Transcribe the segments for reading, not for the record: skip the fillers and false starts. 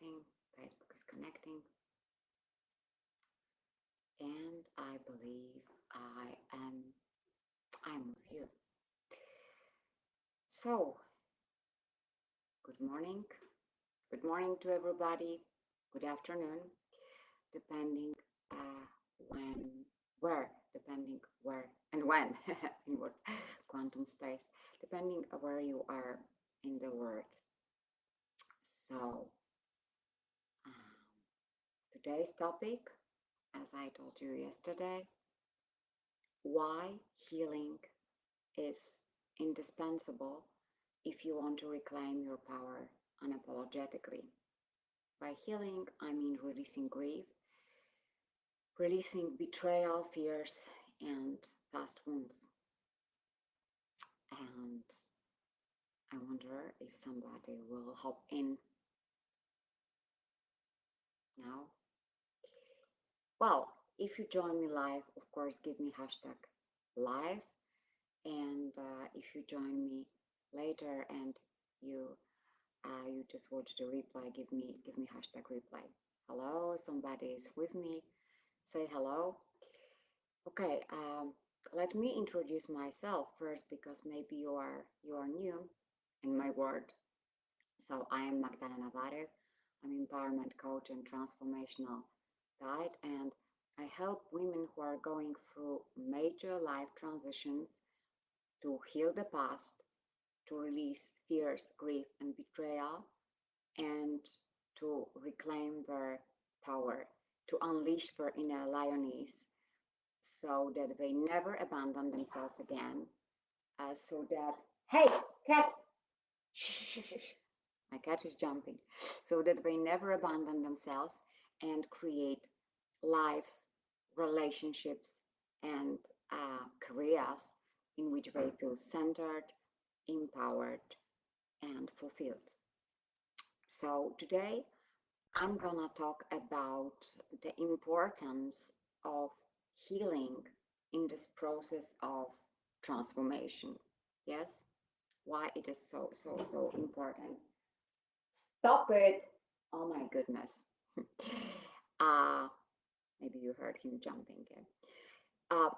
connecting, Facebook is connecting, and I believe I'm with you. So, good morning. Good morning to everybody. Good afternoon, depending when, depending where and when, in what quantum space, depending where you are in the world. So, today's topic, as I told you yesterday, why healing is indispensable if you want to reclaim your power unapologetically. By healing, I mean releasing grief, releasing betrayal, fears, and past wounds. And I wonder if somebody will hop in now. Well, if you join me live, of course, give me hashtag live. And if you join me later and you you just watch the replay, give me hashtag replay. Hello, somebody is with me. Say hello. Okay, let me introduce myself first because maybe you are new in my world. So I am Magdalena Navarre. I'm empowerment coach and transformational guide, and I help women who are going through major life transitions to heal the past, to release fears, grief, and betrayal, and to reclaim their power, to unleash their inner lioness, so that they never abandon themselves again. So that, hey, cat, shh, shh, shh, my cat is jumping, so that they never abandon themselves and create lives, relationships, and careers in which they feel centered, empowered, and fulfilled. So today I'm gonna talk about the importance of healing in this process of transformation. Yes, why it is so important. Stop it! Oh my goodness. uh, Maybe you heard him jumping. Uh,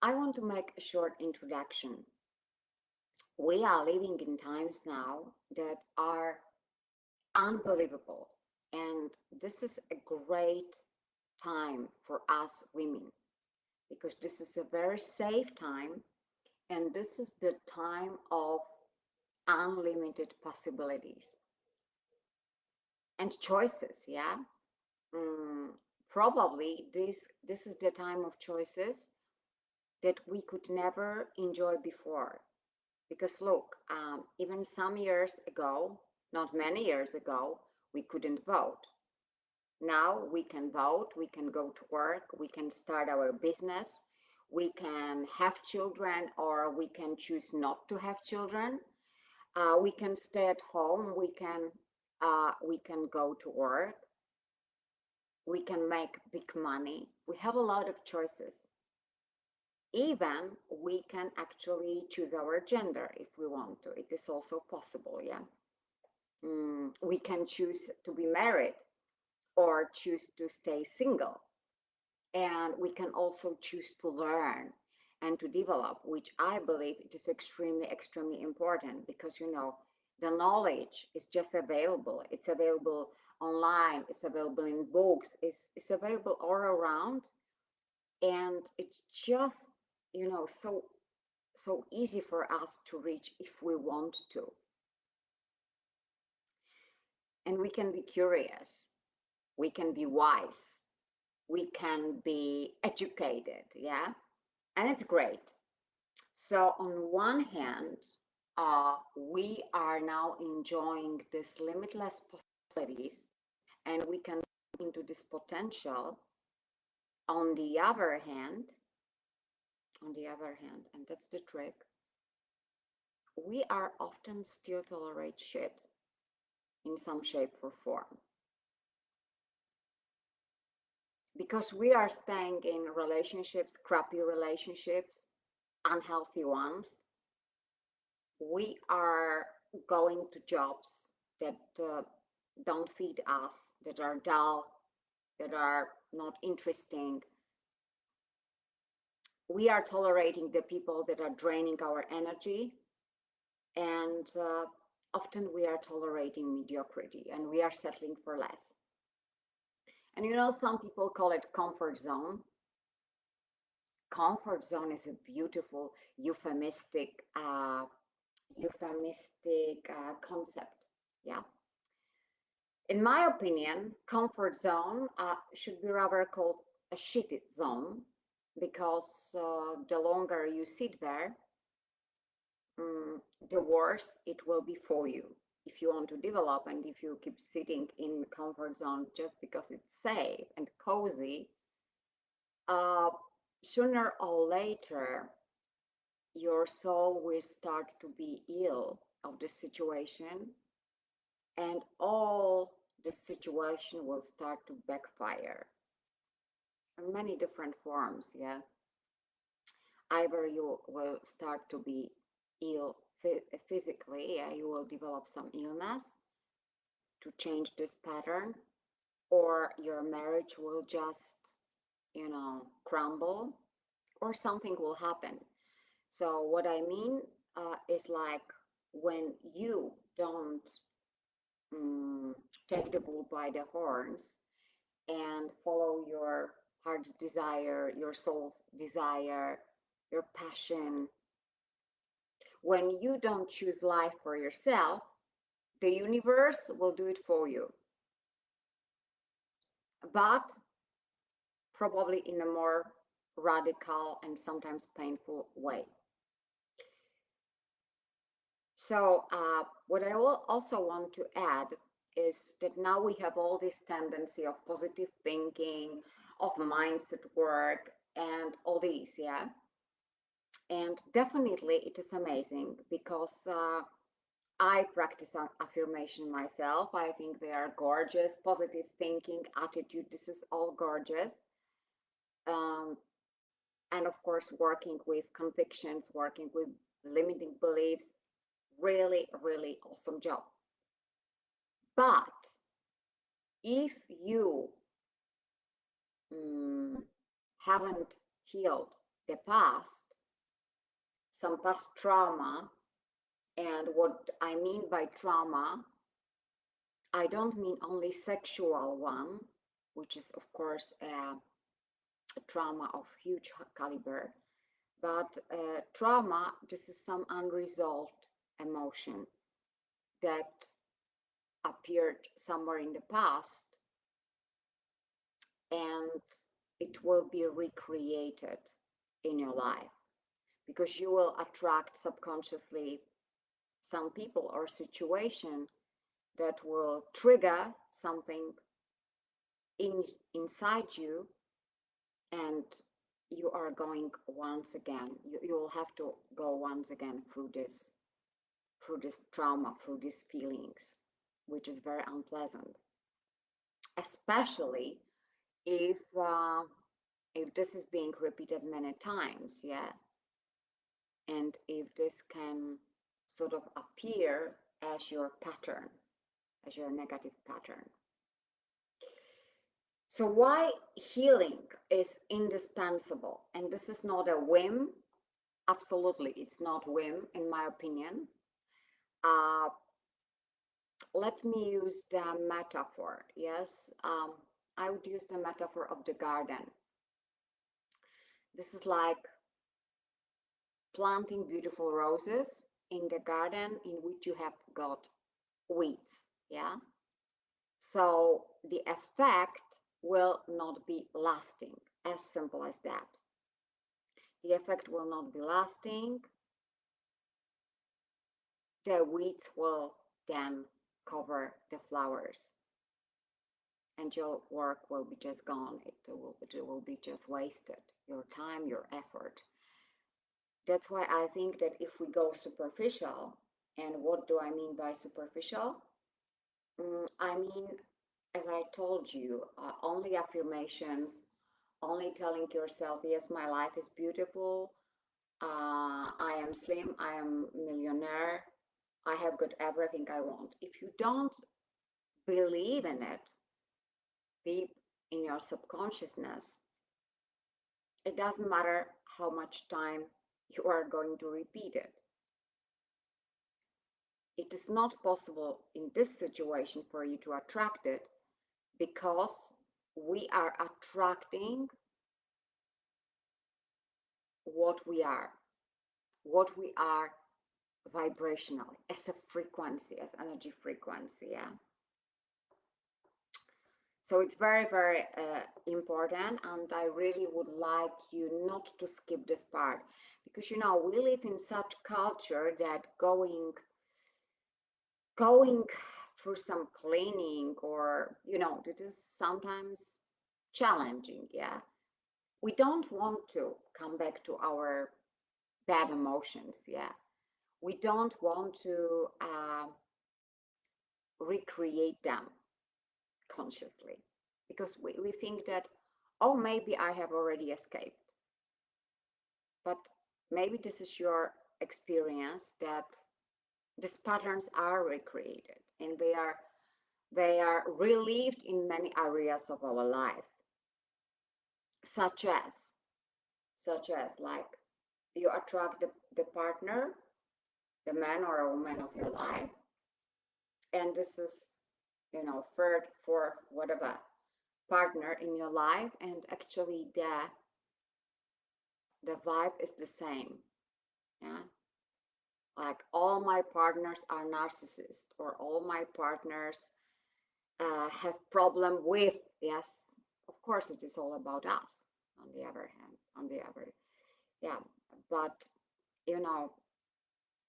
I want to make a short introduction. We are living in times now that are unbelievable, and this is a great time for us women because this is a very safe time, and this is the time of unlimited possibilities and choices. Yeah. mm, Probably this is the time of choices that we could never enjoy before, because look, even some years ago, not many years ago, we couldn't vote. Now we can vote, we can go to work, we can start our business, we can have children, or we can choose not to have children. We can stay at home, we can go to work, we can make big money. We have a lot of choices. Even we can actually choose our gender if we want to. It is also possible, yeah. We can choose to be married or choose to stay single. And we can also choose to learn and to develop, which I believe it is extremely important, because the knowledge is just available. It's available online, it's available in books, it's available all around, and it's just so easy for us to reach if we want to. And we can be curious, we can be wise, we can be educated, yeah, and it's great. So on one hand, we are now enjoying this limitless possibilities, and we can into this potential. On the other hand, and that's the trick, we are often still tolerate shit in some shape or form, because we are staying in relationships, crappy relationships, unhealthy ones. We are going to jobs that don't feed us, that are dull, that are not interesting. We are tolerating the people that are draining our energy, and often we are tolerating mediocrity and we are settling for less. And you know, some people call it comfort zone. Comfort zone is a beautiful euphemistic concept. Yeah. In my opinion, comfort zone should be rather called a shitty zone, because the longer you sit there, the worse it will be for you. If you want to develop, and if you keep sitting in comfort zone just because it's safe and cozy, uh, sooner or later your soul will start to be ill of the situation, and all the situation will start to backfire in many different forms. Yeah, either you will start to be ill physically, yeah, you will develop some illness to change this pattern, or your marriage will just, crumble, or something will happen. So what I mean is, like, when you don't take the bull by the horns and follow your heart's desire, your soul's desire, your passion, when you don't choose life for yourself, the universe will do it for you, but probably in a more radical and sometimes painful way. So what I also want to add is that now we have all this tendency of positive thinking, of mindset work, and all these, yeah. And definitely it is amazing, because I practice affirmation myself. I think they are gorgeous. Positive thinking, attitude, this is all gorgeous. Um, and of course, working with convictions, working with limiting beliefs, really, really awesome job. But if you haven't healed the past, some past trauma, and what I mean by trauma, I don't mean only sexual one, which is of course a trauma of huge caliber, but trauma, this is some unresolved emotion that appeared somewhere in the past, and it will be recreated in your life, because you will attract subconsciously some people or situation that will trigger something inside you, and you are going once again, you will have to go once again through this trauma, through these feelings, which is very unpleasant, especially if this is being repeated many times, yeah, and if this can sort of appear as your pattern, as your negative pattern. So why healing is indispensable, and this is not a whim. Absolutely, it's not whim, in my opinion. Let me use the metaphor. Yes, I would use the metaphor of the garden. This is like planting beautiful roses in the garden in which you have got weeds. Yeah, so the effect will not be lasting, as simple as that. The effect will not be lasting. The weeds will then cover the flowers, and your work will be just gone. It will be just wasted, your time, your effort. That's why I think that if we go superficial, and what do I mean by superficial? I mean, as I told you, only affirmations, only telling yourself, yes, my life is beautiful, I am slim, I am millionaire, I have got everything I want. If you don't believe in it deep in your subconsciousness, it doesn't matter how much time you are going to repeat it. It is not possible in this situation for you to attract it because we are attracting what we are vibrationally as a frequency, as energy frequency. Yeah. So it's very, very important, and I really would like you not to skip this part, because we live in such culture that going through some cleaning, or it is sometimes challenging. Yeah, we don't want to come back to our bad emotions. Yeah, we don't want to recreate them consciously, because we think that, oh, maybe I have already escaped. But maybe this is your experience, that these patterns are recreated, and they are relived in many areas of our life, such as like you attract the partner, the man or a woman of your life, and this is third, fourth, whatever partner in your life, and actually the vibe is the same. Yeah, like all my partners are narcissists, or all my partners have problem with. Yes, of course it is all about us. On the other, yeah, but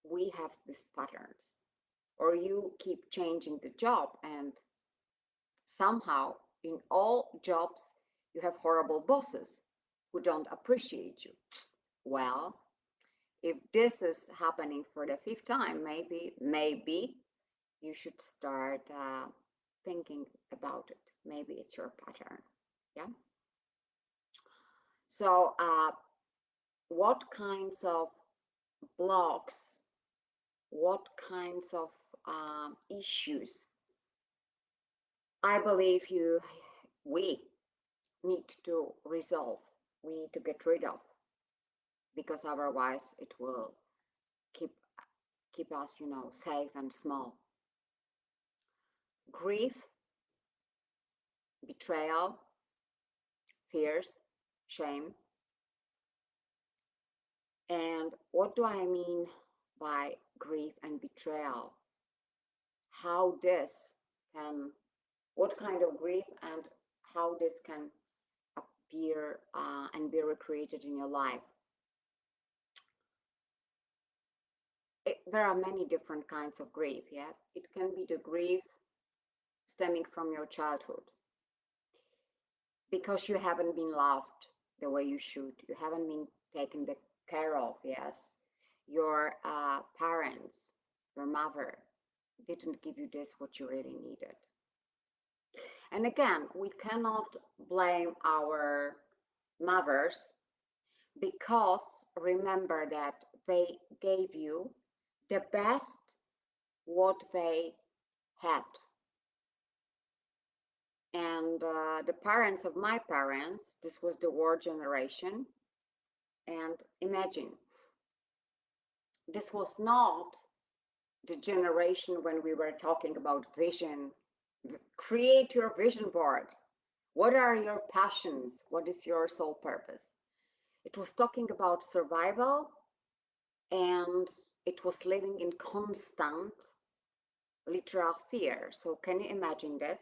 we have these patterns. Or you keep changing the job, and somehow in all jobs you have horrible bosses who don't appreciate you. Well, if this is happening for the fifth time, maybe you should start thinking about it. Maybe it's your pattern. Yeah. So what kinds of blocks, what kinds of issues I believe we need to resolve, we need to get rid of, because otherwise it will keep us safe and small. Grief, betrayal, fears, shame. And what do I mean by grief and betrayal? How this can, what kind of grief, and how this can appear and be recreated in your life? There are many different kinds of grief. Yeah, it can be the grief stemming from your childhood, because you haven't been loved the way you should, you haven't been taken care of. Yes, your parents, your mother didn't give you this what you really needed. And again, we cannot blame our mothers, because remember that they gave you the best what they had. And the parents of my parents, this was the war generation. And imagine, this was not the generation when we were talking about vision. Create your vision board. What are your passions? What is your sole purpose? It was talking about survival, and it was living in constant literal fear. So can you imagine this?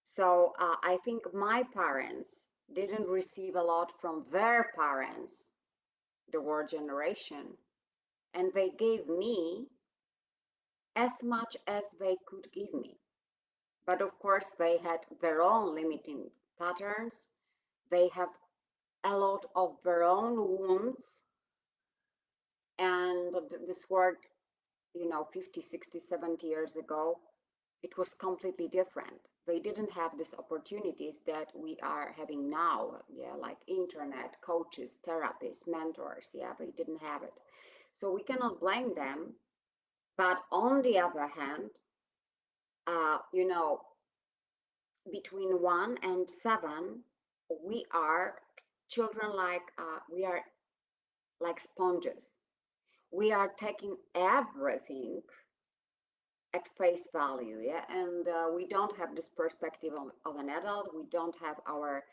So I think my parents didn't receive a lot from their parents, the war generation, and they gave me as much as they could give me. But of course, they had their own limiting patterns. They have a lot of their own wounds. And this work, 50, 60, 70 years ago, it was completely different. They didn't have these opportunities that we are having now. Yeah, like internet, coaches, therapists, mentors. Yeah, they didn't have it. So we cannot blame them. But on the other hand, You know, between 1 and 7, we are children we are like sponges. We are taking everything at face value, yeah, and we don't have this perspective of an adult. We don't have our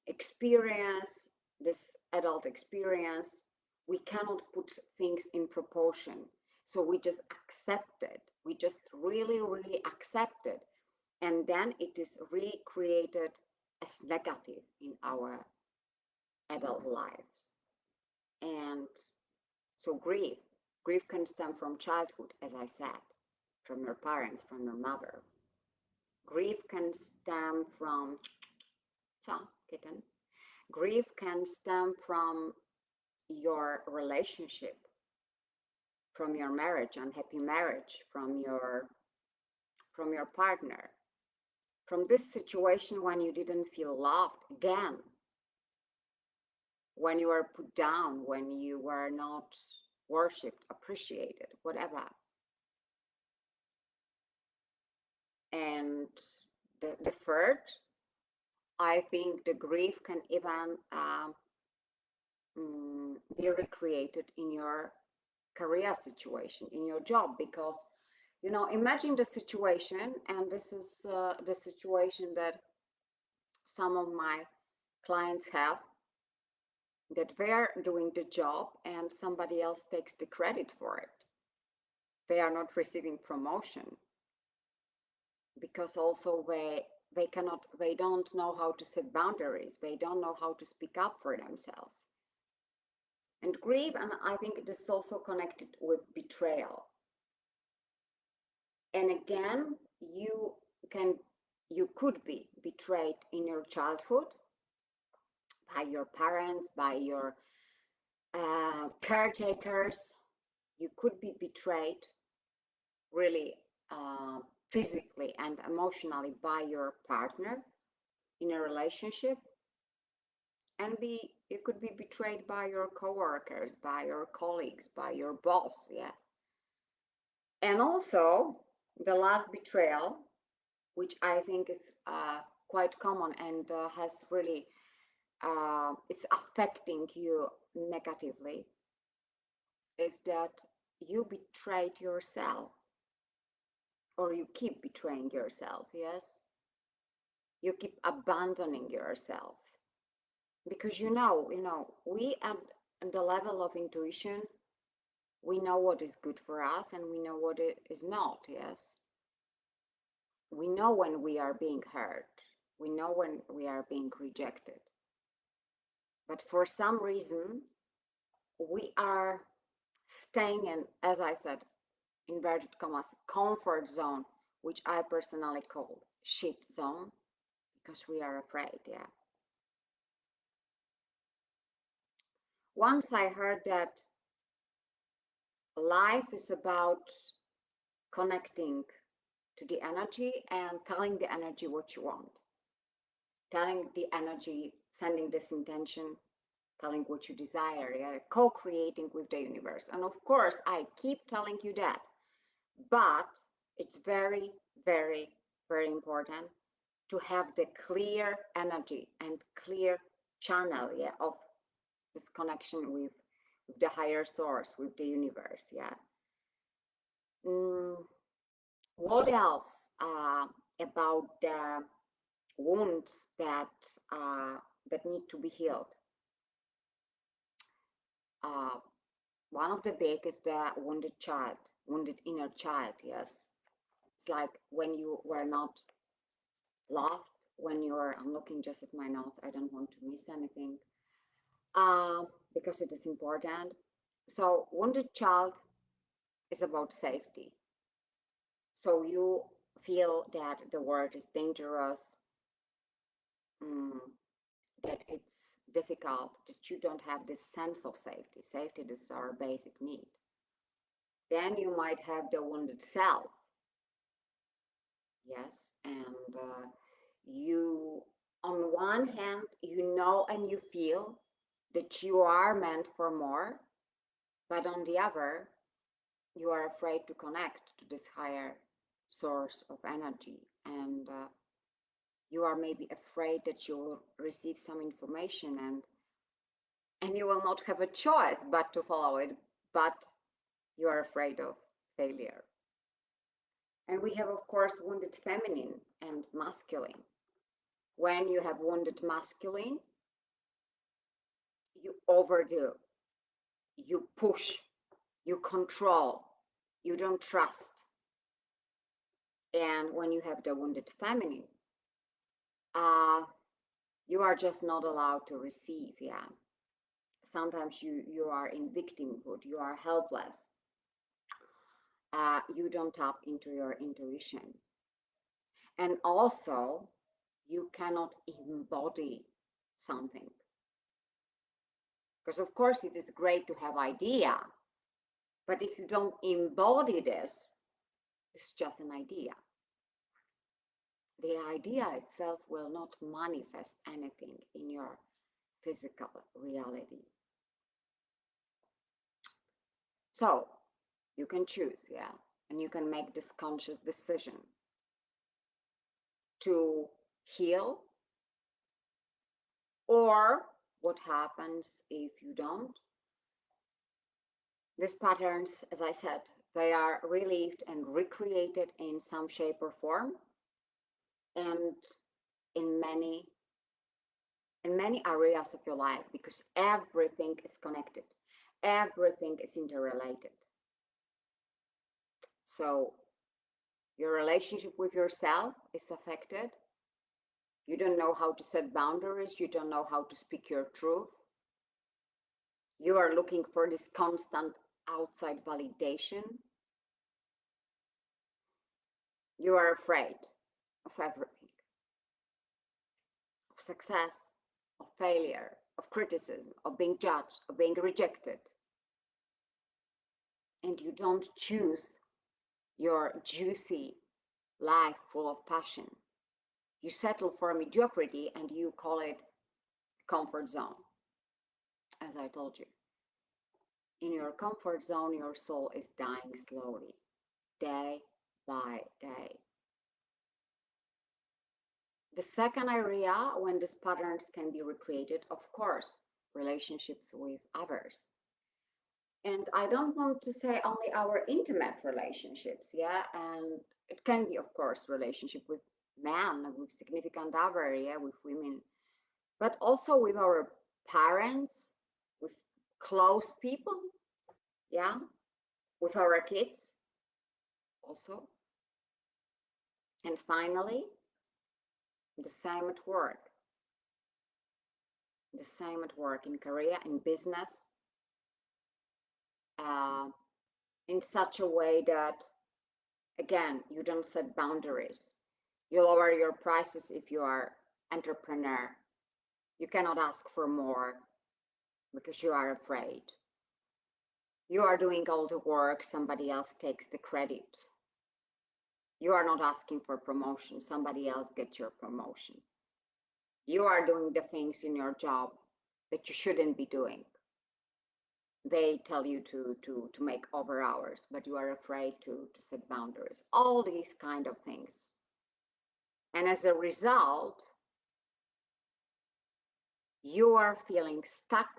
experience, this adult experience. We cannot put things in proportion, so we just accept it. We just really accept it, and then it is recreated as negative in our adult lives. And so grief can stem from childhood, as I said, from your parents, from your mother. Grief can stem from kitten. Grief can stem from your relationship, from your marriage, unhappy marriage, from your partner, from this situation when you didn't feel loved again, when you were put down, when you were not worshipped, appreciated, whatever. And the third, I think the grief can even be recreated in your career situation, in your job, because imagine the situation, and this is the situation that some of my clients have, that they're doing the job and somebody else takes the credit for it. They are not receiving promotion because also they don't know how to set boundaries. They don't know how to speak up for themselves. And grief, and I think this is also connected with betrayal. And again, you could be betrayed in your childhood by your parents, by your caretakers. You could be betrayed really physically and emotionally by your partner in a relationship, and you could be betrayed by your coworkers, by your colleagues, by your boss, yeah. And also the last betrayal, which I think is quite common and has really it's affecting you negatively, is that you betrayed yourself, or you keep betraying yourself. Yes, you keep abandoning yourself, because we at the level of intuition, we know what is good for us and we know what it is not. Yes, we know when we are being hurt, we know when we are being rejected, but for some reason we are staying in, as I said, inverted commas, comfort zone, which I personally call shit zone, because we are afraid. Yeah, once I heard that life is about connecting to the energy and telling the energy what you want, telling the energy, sending this intention, telling what you desire, yeah? Co-creating with the universe. And of course, I keep telling you that, but it's very, very important to have the clear energy and clear channel, yeah, of this connection with the higher source, with the universe, yeah. What else about the wounds that need to be healed? One of the big is the wounded child, wounded inner child. Yes, it's like when you were not loved, when you're. I'm looking just at my notes. I don't want to miss anything because it is important. So, wounded child is about safety. So you feel that the world is dangerous, mm, that it's difficult, that you don't have this sense of safety. Safety is our basic need. Then you might have the wounded self, yes, and you, on one hand, you know and you feel that you are meant for more, but on the other, you are afraid to connect to this higher source of energy, and you are maybe afraid that you will receive some information, and you will not have a choice but to follow it, but you are afraid of failure. And we have, of course, wounded feminine and masculine. When you have wounded masculine, you overdo, you push, you control, you don't trust. And when you have the wounded feminine, you are just not allowed to receive. Yeah, sometimes you are in victimhood, you are helpless, you don't tap into your intuition, and also you cannot embody something, because of course it is great to have idea, but if you don't embody this, it's just an idea. The idea itself will not manifest anything in your physical reality. So you can choose, yeah, and you can make this conscious decision to heal, or what happens if you don't. These patterns, as I said, they are relived and recreated in some shape or form, and in many areas of your life, because everything is connected, everything is interrelated. So your relationship with yourself is affected. You don't know how to set boundaries, you don't know how to speak your truth. You are looking for this constant outside validation. You are afraid of everything, of success, of failure, of criticism, of being judged, of being rejected. And you don't choose your juicy life full of passion. You settle for mediocrity and you call it comfort zone. As I told you, in your comfort zone, your soul is dying slowly, day by day. The second area when these patterns can be recreated, of course, relationships with others. And I don't want to say only our intimate relationships, yeah, and it can be, of course, relationship with men, with significant other, yeah, with women, but also with our parents, with close people, yeah, with our kids also. And finally, the same at work. The same at work, in career, in business, in such a way that, again, you don't set boundaries. You lower your prices if you are entrepreneur. You cannot ask for more because you are afraid. You are doing all the work, somebody else takes the credit. You are not asking for promotion, somebody else gets your promotion. You are doing the things in your job that you shouldn't be doing. They tell you to make over hours, but you are afraid to set boundaries. All these kind of things. And as a result, you are feeling stuck.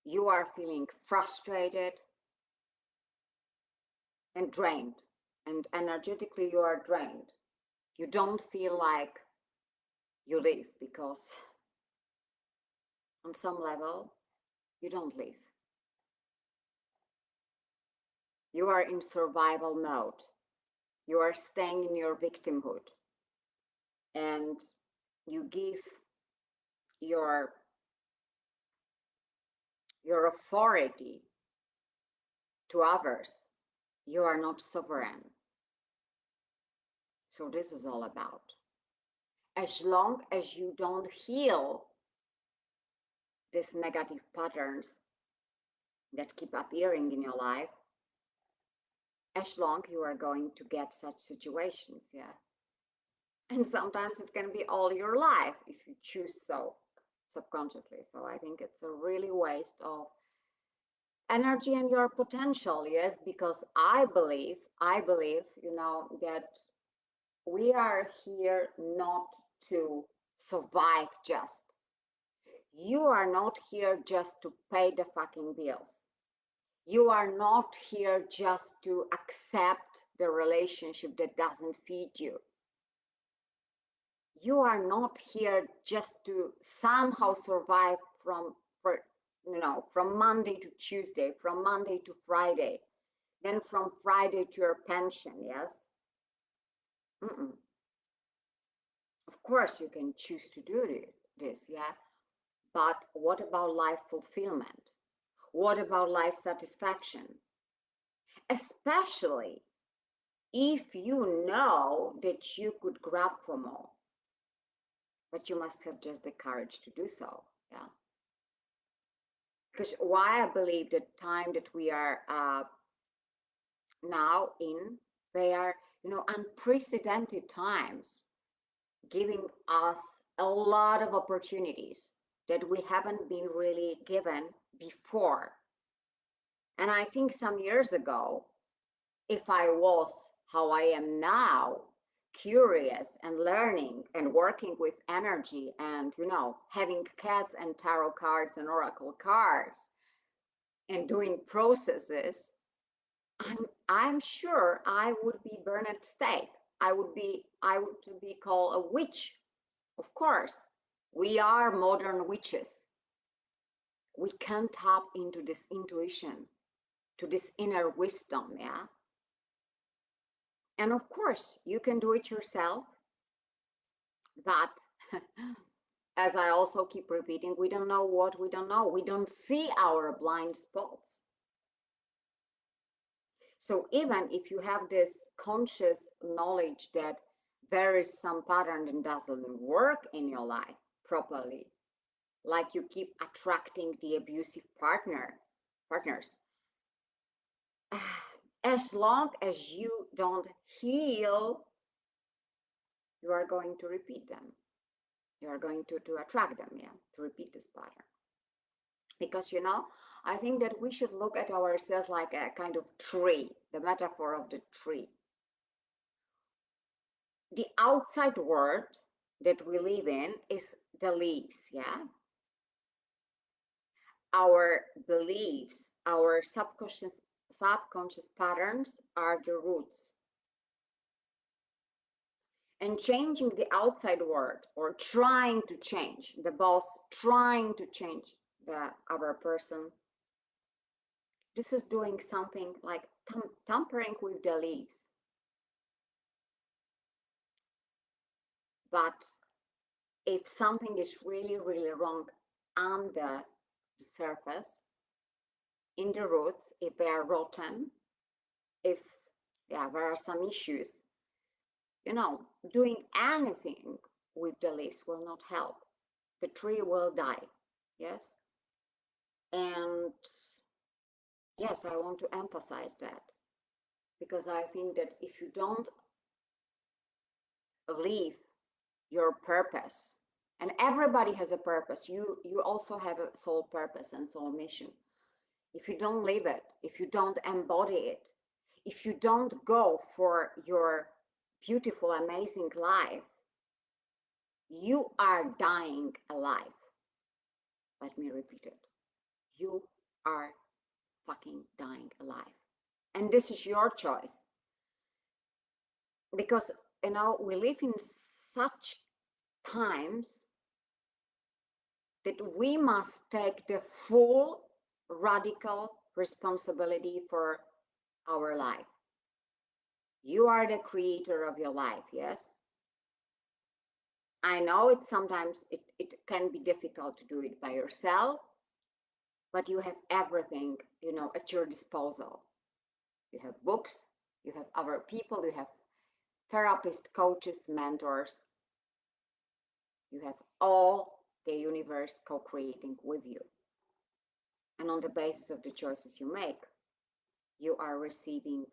You are feeling frustrated and drained. And energetically, you are drained. You don't feel like you live, because on some level, you don't live. You are in survival mode. You are staying in your victimhood. And you give your authority to others. You are not sovereign. So this is all about. As long as you don't heal these negative patterns that keep appearing in your life, as long you are going to get such situations, yeah. And sometimes it can be all your life if you choose so subconsciously. So I think it's a really waste of energy and your potential. Yes, because I believe, that we are here not to survive just. You are not here just to pay the fucking bills. You are not here just to accept the relationship that doesn't feed you. You are not here just to somehow survive from Monday to Tuesday, from Monday to Friday, then from Friday to your pension. Yes. Mm-mm. Of course, you can choose to do this, yeah. But what about life fulfillment? What about life satisfaction? Especially if you know that you could grab for more, but you must have just the courage to do so, yeah. Because why I believe the time that we are now in, they are, unprecedented times, giving us a lot of opportunities that we haven't been really given before. And I think some years ago, if I was how I am now, curious and learning and working with energy and, having cats and tarot cards and oracle cards and doing processes, I'm sure I would be burned at stake. I would be called a witch. Of course, we are modern witches. We can tap into this intuition, to this inner wisdom, yeah. And of course, you can do it yourself, but as I also keep repeating, we don't know what we don't know. We don't see our blind spots. So even if you have this conscious knowledge that there is some pattern that doesn't work in your life properly, like you keep attracting the abusive partners, as long as you don't heal, you are going to repeat them. You are going to attract them, yeah, to repeat this pattern. Because, I think that we should look at ourselves like a kind of tree, the metaphor of the tree. The outside world that we live in is the leaves, yeah? Our beliefs, our subconscious patterns are the roots. And changing the outside world, or trying to change the boss, trying to change the other person, this is doing something like tampering with the leaves. But if something is really, really wrong under the surface, in the roots, if they are rotten, if there are some issues, doing anything with the leaves will not help. The tree will die. Yes. And yes, I want to emphasize that, because I think that if you don't live your purpose, and everybody has a purpose, you also have a soul purpose and soul mission. If you don't live it, if you don't embody it, if you don't go for your beautiful, amazing life, you are dying alive. Let me repeat it. You are fucking dying alive. And this is your choice. Because, we live in such times that we must take the full radical responsibility for our life. You are the creator of your life, yes? I know it can be difficult to do it by yourself, but you have everything, at your disposal. You have books, you have other people, you have therapists, coaches, mentors. You have all the universe co-creating with you. And on the basis of the choices you make, you are receiving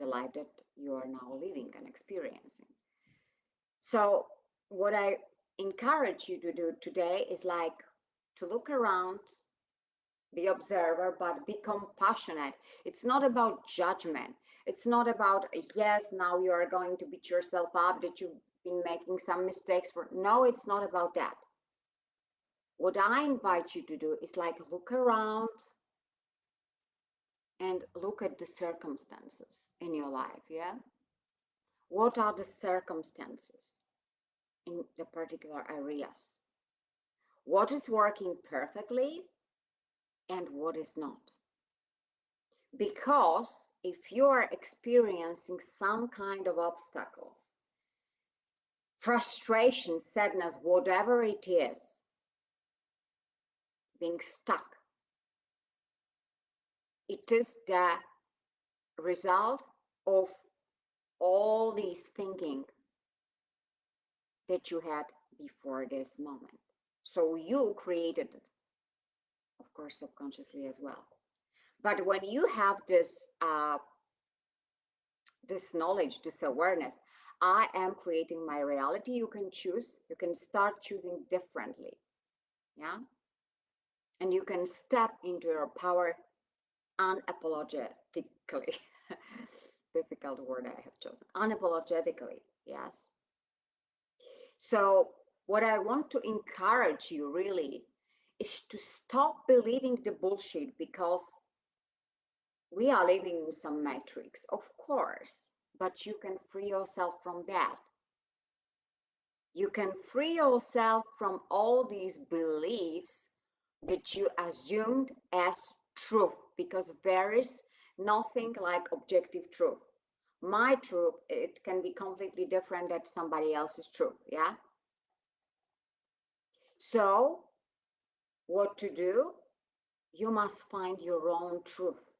the life that you are now living and experiencing. So what I encourage you to do today is like to look around Be observer, but be compassionate. It's not about judgment. It's not about, yes, now you are going to beat yourself up that you've been making some mistakes. No, it's not about that. What I invite you to do is like look around and look at the circumstances in your life. Yeah. What are the circumstances in the particular areas? What is working perfectly and what is not? Because if you are experiencing some kind of obstacles, frustration, sadness, whatever it is, being stuck, it is the result of all these thinking that you had before this moment. So you created it, of course, subconsciously as well. But when you have this knowledge, this awareness, I am creating my reality. You can choose. You can start choosing differently. Yeah. And you can step into your power unapologetically. Difficult word I have chosen. Unapologetically. Yes. So, what I want to encourage you really is to stop believing the bullshit, because we are living in some matrix, of course, but you can free yourself from that. You can free yourself from all these beliefs that you assumed as truth, because there is nothing like objective truth. My truth, it can be completely different than somebody else's truth. Yeah. So what to do? You must find your own truth.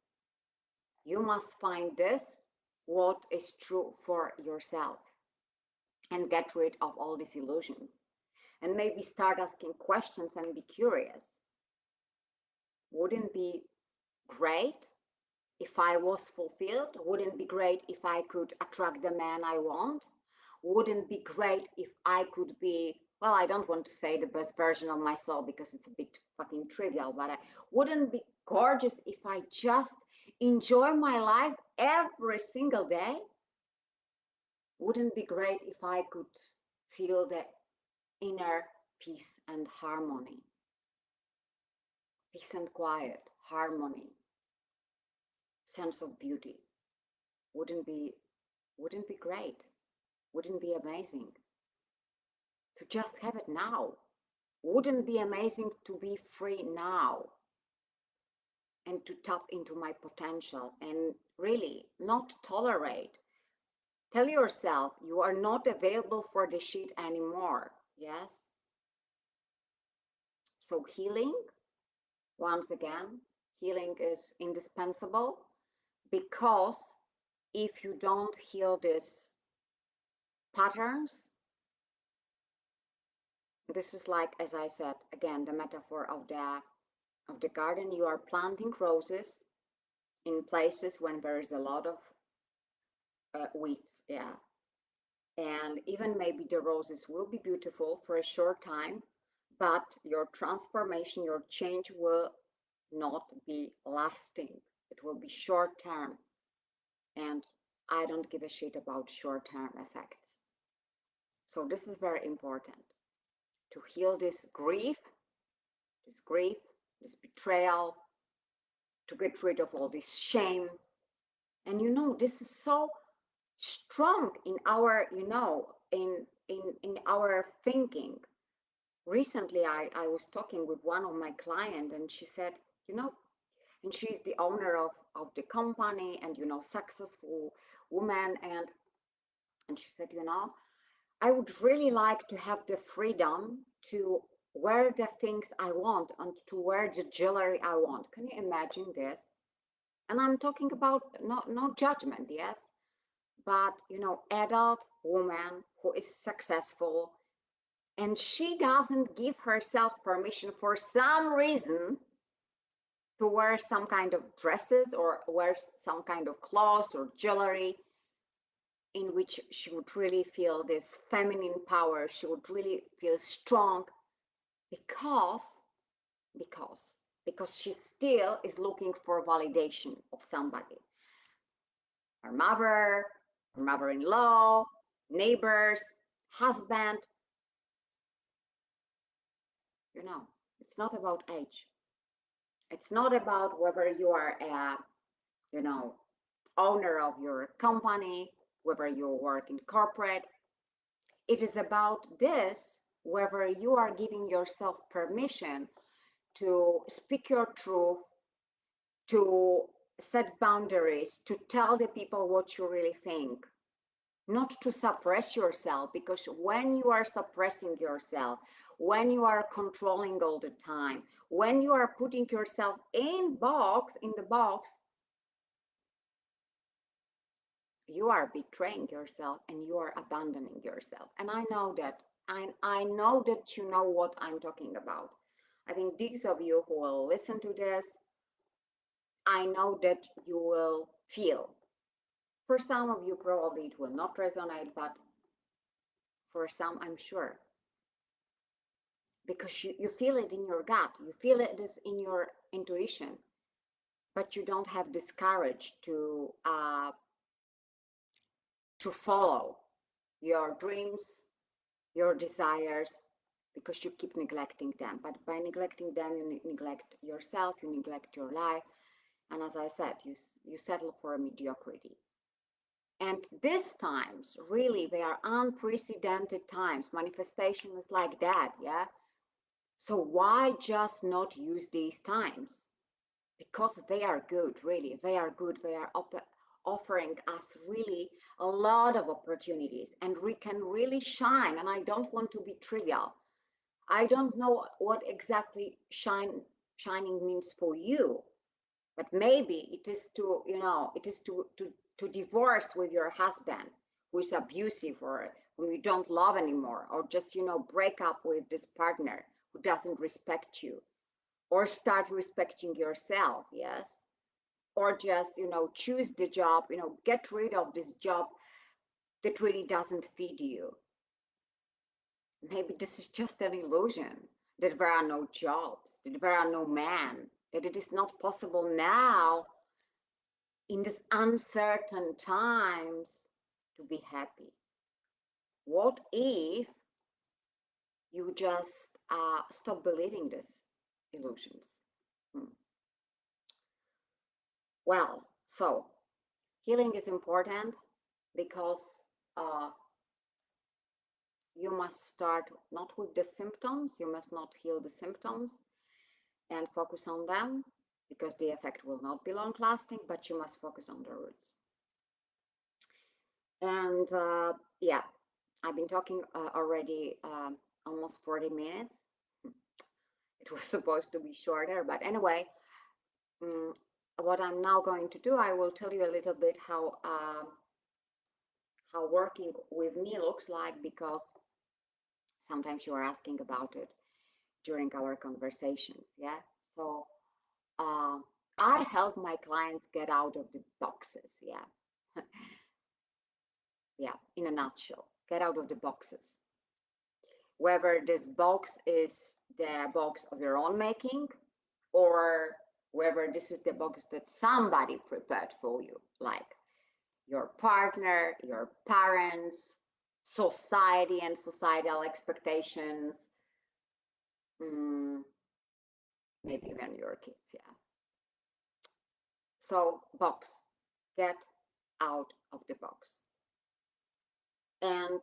You must find this, what is true for yourself, and get rid of all these illusions. And maybe start asking questions and be curious. Wouldn't it be great if I was fulfilled? Wouldn't it be great if I could attract the man I want? Wouldn't it be great if I could be, well, I don't want to say the best version of myself because it's a bit fucking trivial, but wouldn't it be gorgeous if I just enjoy my life every single day? Wouldn't it be great if I could feel the inner peace and harmony? Peace and quiet, harmony, sense of beauty. Wouldn't be wouldn't be great? Wouldn't be amazing to just have it now? Wouldn't be amazing to be free now and to tap into my potential and really not tolerate? Tell yourself you are not available for the shit anymore. Yes? So healing, once again, healing is indispensable, because if you don't heal these patterns, this is like, as I said, again, the metaphor of the garden. You are planting roses in places when there is a lot of weeds. Yeah. And even maybe the roses will be beautiful for a short time, but your transformation, your change will not be lasting. It will be short term. And I don't give a shit about short term effects. So this is very important to heal this grief, this betrayal, to get rid of all this shame. And this is so strong in our, in our thinking. Recently, I was talking with one of my clients, and she said, and she's the owner of the company, and, successful woman. And she said, I would really like to have the freedom to wear the things I want and to wear the jewelry I want. Can you imagine this? And I'm talking about no judgment, yes, but adult woman who is successful, and she doesn't give herself permission for some reason to wear some kind of dresses or wear some kind of clothes or jewelry in which she would really feel this feminine power. She would really feel strong because because she still is looking for validation of somebody. Her mother, her mother-in-law, neighbors, husband. You know, it's not about age. It's not about whether you are a, you know, owner of your company, whether you work in corporate. It is about this, whether you are giving yourself permission to speak your truth, to set boundaries, to tell the people what you really think, not to suppress yourself, because when you are suppressing yourself, when you are controlling all the time, when you are putting yourself in the box, you are betraying yourself and you are abandoning yourself. And I know that. I know that you know what I'm talking about. I think these of you who will listen to this, I know that you will feel. For some of you, probably it will not resonate, but for some, I'm sure. Because you feel it in your gut, you feel it is in your intuition, but you don't have this courage to follow your dreams, your desires, because you keep neglecting them. But by neglecting them, you neglect yourself, you neglect your life, and as I said, you settle for mediocrity. And these times, really, they are unprecedented times. Manifestation is like that, yeah? So why just not use these times? Because they are good, really. They are good. They are offering us really a lot of opportunities, and we can really shine. And I don't want to be trivial. I don't know what exactly shining means for you, but maybe it is to, it is to divorce with your husband who is abusive or whom you don't love anymore, or just, break up with this partner who doesn't respect you, or start respecting yourself, yes, or just, choose the job, get rid of this job that really doesn't feed you. Maybe this is just an illusion, that there are no jobs, that there are no men, that it is not possible now in these uncertain times to be happy. What if you just stop believing these illusions? Well, so healing is important because you must start not with the symptoms, you must not heal the symptoms and focus on them, because the effect will not be long lasting, but you must focus on the roots. And yeah, I've been talking already almost 40 minutes. It was supposed to be shorter, but anyway, what I'm now going to do, I will tell you a little bit how working with me looks like, because sometimes you are asking about it during our conversations. Yeah, so I help my clients get out of the boxes. Yeah. Yeah, in a nutshell, get out of the boxes, whether this box is the box of your own making, or whether this is the box that somebody prepared for you, like your partner, your parents, society and societal expectations, maybe even your kids. Yeah. So box, get out of the box. And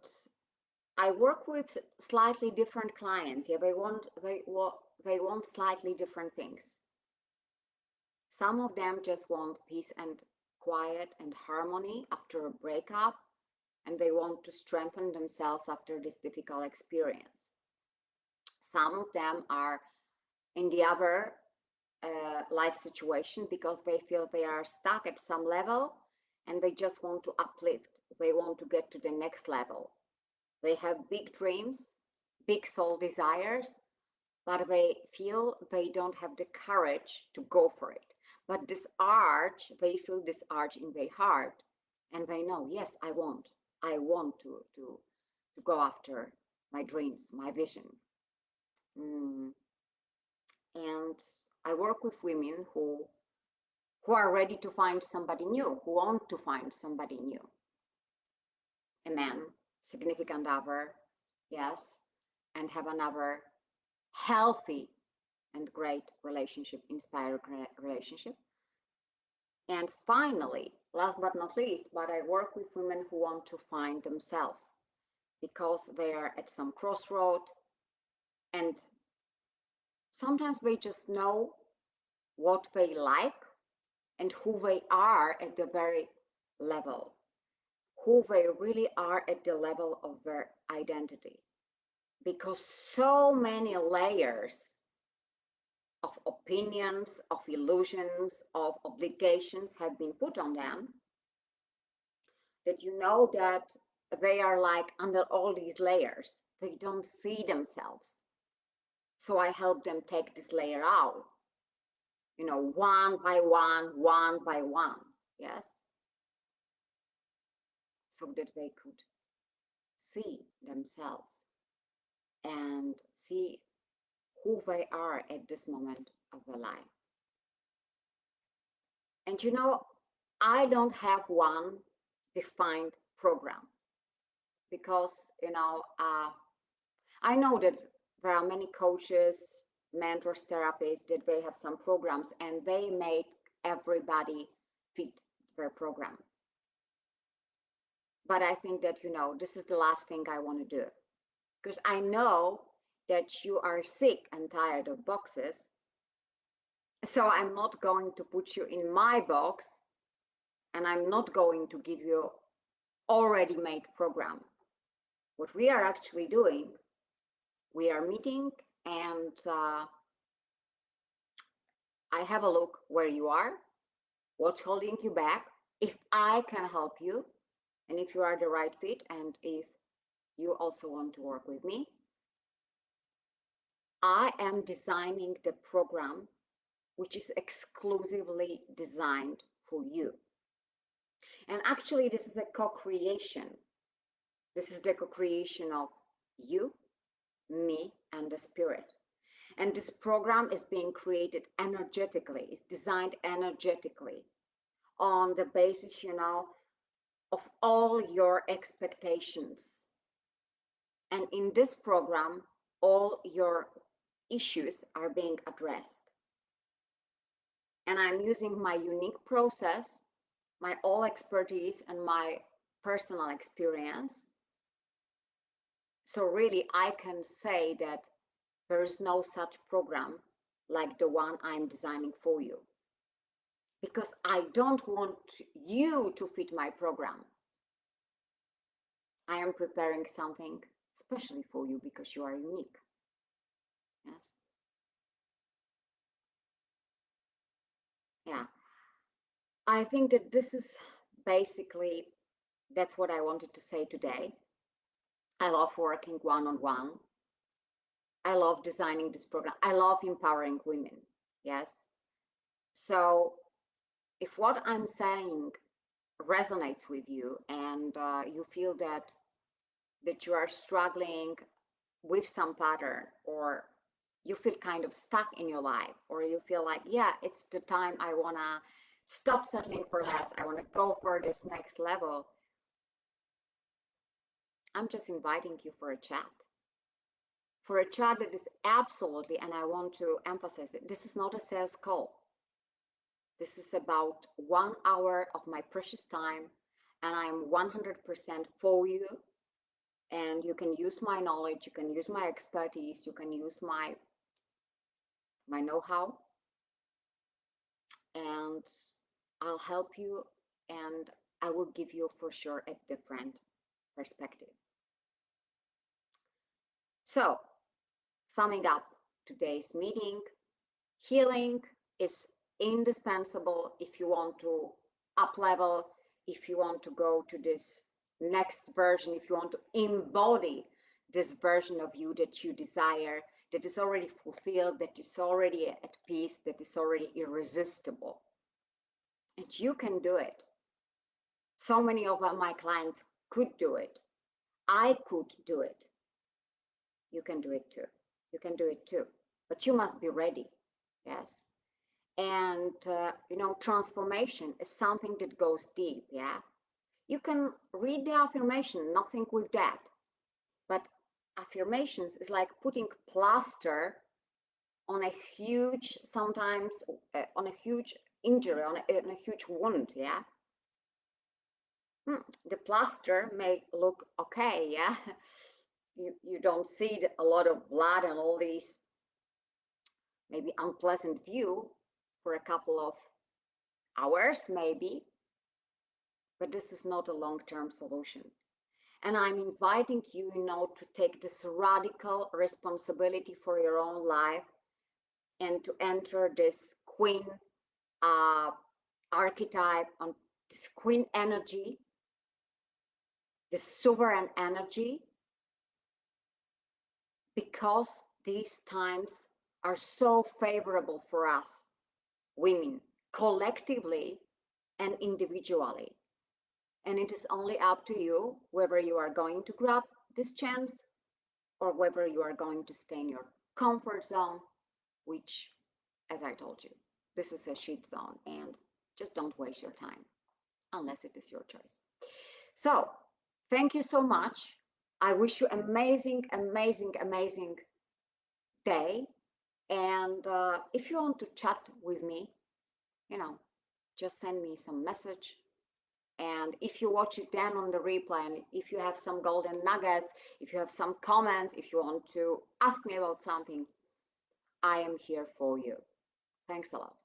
I work with slightly different clients. Yeah, they want slightly different things. Some of them just want peace and quiet and harmony after a breakup, and they want to strengthen themselves after this difficult experience. Some of them are in the other life situation because they feel they are stuck at some level and they just want to uplift. They want to get to the next level. They have big dreams, big soul desires, but they feel they don't have the courage to go for it. But this urge, they feel this urge in their heart, and they know, yes, I want to go after my dreams, my vision. And I work with women who are ready to find somebody new, who want to find somebody new. A man, significant other, yes, and have another healthy and great relationship, inspired relationship. And finally, last but not least, but I work with women who want to find themselves because they are at some crossroad and sometimes they just know what they like and who they are at the very level, who they really are at the level of their identity. Because so many layers of opinions, of illusions, of obligations have been put on them, that you know that they are like under all these layers. They don't see themselves. So I help them take this layer out, one by one, yes, so that they could see themselves and see who they are at this moment of their life. And I don't have one defined program because, I know that there are many coaches, mentors, therapists that they have some programs and they make everybody fit their program. But I think that, this is the last thing I want to do because I know that you are sick and tired of boxes. So I'm not going to put you in my box and I'm not going to give you already made program. What we are actually doing, we are meeting and I have a look where you are, what's holding you back, if I can help you, and if you are the right fit, and if you also want to work with me. I am designing the program which is exclusively designed for you. And actually, this is a co-creation. This is the co-creation of you, me, and the spirit. And this program is being created energetically. It's designed energetically on the basis, of all your expectations. And in this program, all your issues are being addressed. And I'm using my unique process, my all expertise, and my personal experience. So really, I can say that there is no such program like the one I'm designing for you. Because I don't want you to fit my program. I am preparing something especially for you because you are unique. Yes. Yeah. I think that this is basically, that's what I wanted to say today. I love working one-on-one. I love designing this program. I love empowering women. Yes. So if what I'm saying resonates with you and you feel that you are struggling with some pattern, or you feel kind of stuck in your life, or you feel like, yeah, it's the time I want to stop settling for less, I want to go for this next level, I'm just inviting you for a chat. For a chat that is absolutely, and I want to emphasize it, this is not a sales call. This is about 1 hour of my precious time, and I'm 100% for you. And you can use my knowledge, you can use my expertise, you can use my know-how, and I'll help you, and I will give you for sure a different perspective. So, summing up today's meeting, healing is indispensable if you want to up level, if you want to go to this next version, if you want to embody this version of you that you desire, that is already fulfilled, that is already at peace, that is already irresistible. And you can do it. So many of my clients could do it. I could do it. You can do it too. You can do it too. But you must be ready. Yes. And, transformation is something that goes deep, yeah? You can read the affirmation, nothing with that. But affirmations is like putting plaster on a huge, sometimes on a huge injury, on a huge wound, yeah? The plaster may look okay, yeah? You don't see a lot of blood and all these maybe unpleasant view for a couple of hours, maybe, but this is not a long-term solution. And I'm inviting you, to take this radical responsibility for your own life and to enter this queen uh, archetype, on this queen energy, this sovereign energy, because these times are so favorable for us women, collectively and individually. And it is only up to you whether you are going to grab this chance or whether you are going to stay in your comfort zone, which, as I told you, this is a shit zone, and just don't waste your time unless it is your choice. So, thank you so much. I wish you amazing, amazing, amazing day. And if you want to chat with me, you know, just send me some message. And if you watch it then on the replay, and if you have some golden nuggets, if you have some comments, if you want to ask me about something, I am here for you. Thanks a lot.